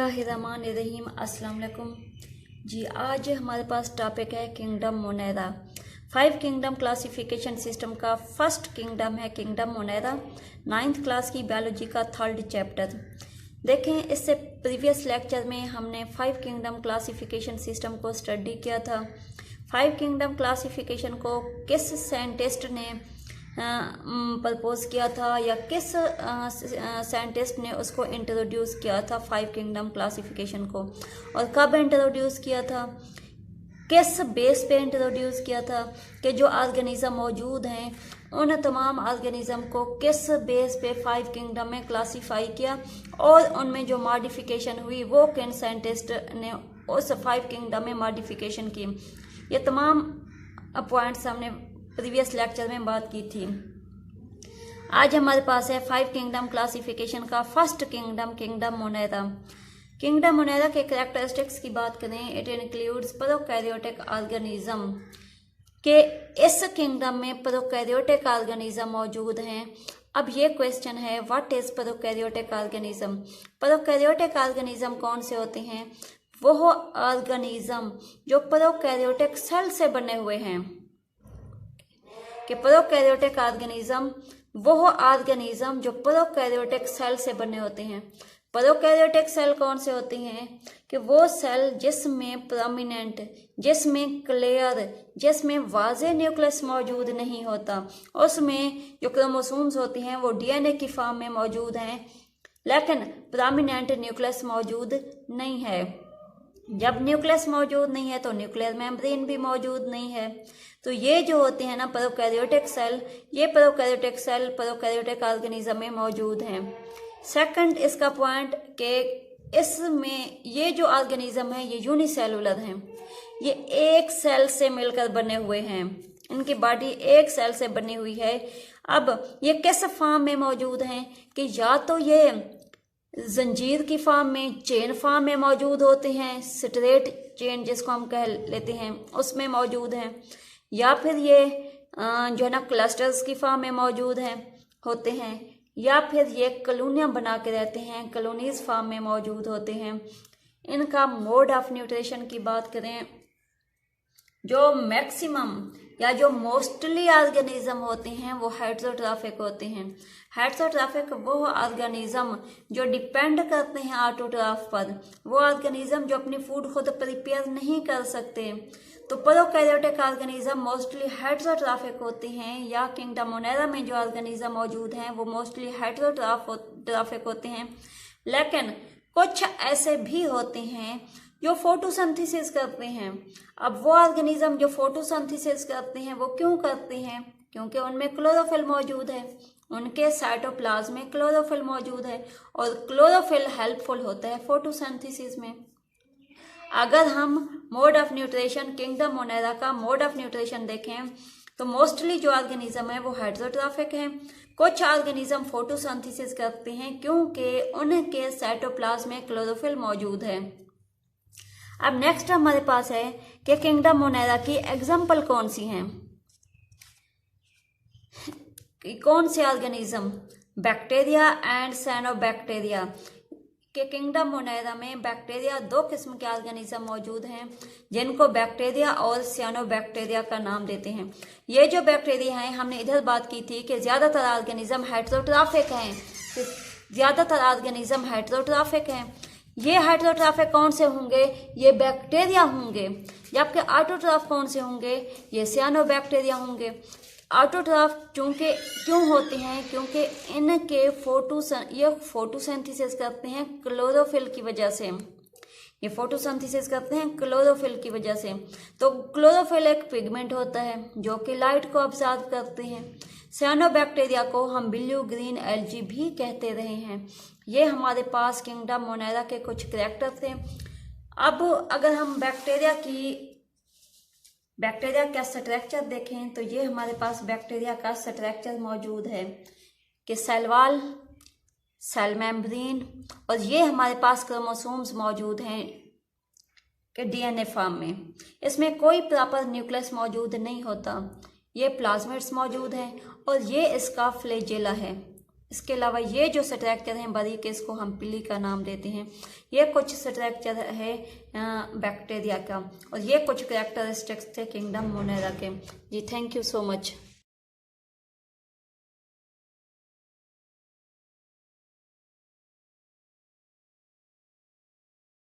बिस्मिल्लाहिर्रहमानिर्रहीम। अस्सलाम वालेकुम जी। आज हमारे पास टॉपिक है kingdom Monera. 5 kingdom classification system का फर्स्ट किंगडम है किंगडम मोनेरा। 9th क्लास की बायोलॉजी का 3rd चैप्टर। देखें, इससे प्रीवियस लेक्चर में हमने 5 किंगडम क्लासिफिकेशन सिस्टम को स्टडी किया था। 5 किंगडम क्लासिफिकेशन को किस साइंटिस्ट ने प्रपोज किया था या किस साइंटिस्ट ने उसको इंट्रोड्यूस किया था 5 किंगडम क्लासिफिकेशन को, और कब इंट्रोड्यूस किया था, किस बेस पे इंट्रोड्यूस किया था, कि जो ऑर्गेनिज्म मौजूद हैं उन तमाम ऑर्गेनिज्म को किस बेस पे 5 किंगडम में क्लासीफाई किया और उनमें जो मॉडिफिकेशन हुई वो किन साइंटिस्ट ने उस 5 किंगडम में मॉडिफिकेशन की। ये तमाम पॉइंट्स हमने प्रीवियस लेक्चर में बात की थी। आज हमारे पास है 5 किंगडम क्लासिफिकेशन का first kingdom kingdom Monera. Kingdom Monera के कैरेक्टरिस्टिक्स की बात करें, इट इंक्लूड्स प्रोकैरियोटिक ऑर्गेनिज्म, के इस किंगडम में प्रोकैरियोटिक ऑर्गेनिज्म मौजूद हैं। अब ये क्वेश्चन है, what is prokaryotic organism. Prokaryotic organism कौन से होते हैं? वो ऑर्गेनिज्म जो प्रोकैरियोटिक सेल से बने हुए हैं। कि प्रोकैरियोटिक ऑर्गेनिज्म वो ऑर्गेनिज्म जो प्रोकैरियोटिक सेल से बने होते हैं। प्रोकैरियोटिक सेल कौन से होते हैं? कि वो सेल जिसमें प्रोमिनेंट, जिसमें क्लियर, जिसमें वाज़े न्यूक्लियस मौजूद नहीं होता। उसमें जो क्रोमोसोम्स होते हैं वो डीएनए की फॉर्म में मौजूद हैं, लेकिन प्रोमिनेंट न्यूक्लियस मौजूद नहीं है। जब न्यूक्लियस मौजूद नहीं है तो न्यूक्लियर मेम्ब्रेन भी मौजूद नहीं है। तो ये जो होते हैं ना प्रोकैरियोटिक सेल, ये प्रोकैरियोटिक सेल प्रोकैरियोटिक ऑर्गेनिज्म में मौजूद हैं। सेकंड इसका पॉइंट कि इसमें ये जो ऑर्गेनिज्म है ये यूनिसेलुलर हैं, ये एक सेल से मिलकर बने हुए हैं, इनकी बॉडी एक सेल से बनी हुई है। अब ये किस फॉर्म में मौजूद हैं? कि या तो ये जंजीर की फॉर्म में, चेन फॉर्म में मौजूद होते हैं, स्ट्रेट चेन जिसको हम कह लेते हैं उसमें मौजूद हैं, या फिर ये जो है ना क्लस्टर्स की फॉर्म में मौजूद हैं होते हैं, या फिर ये कॉलोनियाँ बना के रहते हैं, कॉलोनीज फॉर्म में मौजूद होते हैं। इनका मोड ऑफ न्यूट्रिशन की बात करें, जो मैक्सिमम या जो मोस्टली ऑर्गेनिज्म होते हैं वो हेटेरोट्रॉफिक होते हैं। हेटेरोट्रॉफिक वो ऑर्गेनिज्म जो डिपेंड करते हैं ऑटोट्रॉफ पर, वो ऑर्गेनिज्म जो अपनी फूड खुद प्रिपेयर नहीं कर सकते। तो प्रोकैरियोटिक ऑर्गेनिज्म मोस्टली हेटेरोट्रॉफिक होते हैं, या किंगडम मोनेरा में जो ऑर्गेनिज्म मौजूद हैं वो मोस्टली हेटेरोट्रॉफिक होते हैं। लेकिन कुछ ऐसे भी होते हैं जो फोटोसिंथेसिस करते हैं। अब वो ऑर्गेनिज्म जो फोटोसिंथेसिस करते हैं वो क्यों करते हैं? क्योंकि उनमें क्लोरोफिल मौजूद है, उनके साइटोप्लाज्म में क्लोरोफिल मौजूद है, और क्लोरोफिल हेल्पफुल होता है फोटोसिंथेसिस में। अगर हम mode of nutrition, kingdom Monera का मोड ऑफ न्यूट्रिशन देखें तो मोस्टली जो ऑर्गेनिज्म है वो हेटेरोट्रॉफिक हैं। कुछ ऑर्गेनिज्म फोटोसिंथेसिस करते हैं क्योंकि उनके साइटोप्लाज्म में क्लोरोफिल मौजूद है। अब नेक्स्ट हमारे पास है कि किंगडम मोनेरा की एग्जाम्पल कौन सी हैं। कौन से ऑर्गेनिज्म? Bacteria and cyanobacteria. के किंगडम मोनेरा में बैक्टीरिया, 2 किस्म के ऑर्गेनिज्म मौजूद हैं जिनको बैक्टीरिया और साइनोबैक्टीरिया का नाम देते हैं। ये जो बैक्टीरिया हैं, हमने इधर बात की थी कि ज़्यादातर ऑर्गेनिज्म हेटेरोट्रॉफिक हैं, ज़्यादातर ऑर्गेनिज्म हेटेरोट्रॉफिक हैं। ये हेटेरोट्रॉफिक कौन से होंगे? ये बैक्टीरिया होंगे। जबकि ऑटोट्रॉफ कौन से होंगे? ये साइनोबैक्टीरिया होंगे। ऑटोट्रॉफ चूंकि क्यों होते हैं? क्योंकि इनके ये फोटोसिंथेसिस करते हैं क्लोरोफिल की वजह से। ये फोटोसिंथेसिस करते हैं क्लोरोफिल की वजह से। तो क्लोरोफिल एक पिगमेंट होता है जो कि लाइट को ऑब्जर्व करते हैं। साइनोबैक्टीरिया को हम ब्लू ग्रीन एल्गी भी कहते रहे हैं। ये हमारे पास किंगडम मोनेरा के कुछ कैरेक्टर थे। अब अगर हम बैक्टीरिया का स्ट्रक्चर देखें तो ये हमारे पास बैक्टीरिया का स्ट्रक्चर मौजूद है कि सेल वॉल, सेल मेम्ब्रेन, और ये हमारे पास क्रोमोसोम्स मौजूद हैं कि डीएनए फॉर्म में। इसमें कोई प्रॉपर न्यूक्लियस मौजूद नहीं होता। ये प्लाज्मिड्स मौजूद हैं और ये इसका फ्लैजेला है। इसके अलावा ये जो स्ट्रक्चर हैं बारीक इसको हम पिली का नाम देते हैं। ये कुछ स्ट्रक्चर है बैक्टीरिया का और ये कुछ कैरेक्टरिस्टिक्स थे किंगडम मोनेरा के। जी थैंक यू सो मच।